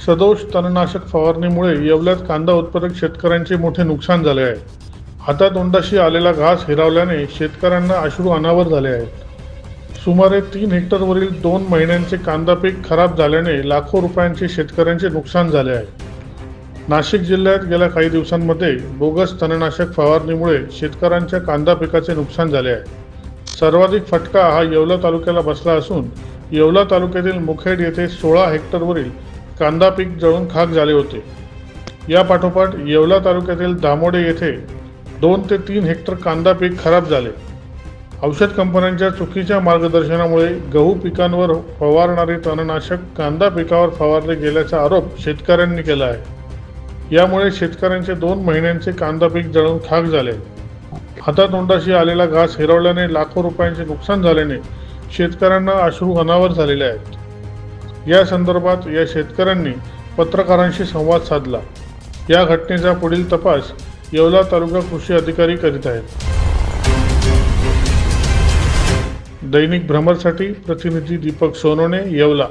सदोष तणनाशक फवारणीमुळे येवल्यात कांदा उत्पादक शेतकऱ्यांचे मोठे नुकसान झाले आहे। हातातोंडाशी आलेला घास हिरावल्याने शेतकऱ्यांना अश्रू अनावर झाले आहेत। सुमारे 3 हेक्टरवरील 2 महिन्यांचे कांदा पीक खराब झाल्याने लाखो रुपयांचे शेतकऱ्यांचे नुकसान झाले आहे। नाशिक जिल्ह्यात गेल्या काही दिवसांमध्ये बोगस तणनाशक फवारणीमुळे शेतकऱ्यांच्या कांदा पिकाचे नुकसान झाले आहे। सर्वाधिक फटका हा येवला तालुक्याला बसला असून येवला तालुक्यातील मुखेड येथे 16 हेक्टरवरील कांदा पीक जळून खाक झाले होते। या पाठोपाठ येवला तालुक्यातील दामोडे येथे 2 ते 3 हेक्टर कांदा पीक खराब झाले। औषध कंपन्यांच्या चुकीच्या मार्गदर्शनामुळे गहू पिकांवर फवारणारे तणनाशक कांदा पिकावर फवारले गेल्याचा आरोप शेतकऱ्यांनी केला आहे। यामुळे शेतकऱ्यांचे 2 महिन्यांचे कांदा पीक जळून खाक झाले। हातातोंडाशी आलेला घास हिरावल्याने लाखो रुपयांचे नुकसान झाल्याने शेतकऱ्यांना अश्रू अनावर झालेले आहेत। या संदर्भात या शेतकऱ्यांनी पत्रकारांशी संवाद साधला। या घटनेचा पुढील तपास येवला तालुका कृषी अधिकारी करीत आहेत। दैनिक भ्रमरसाठी प्रतिनिधी दीपक सोनोने, येवला।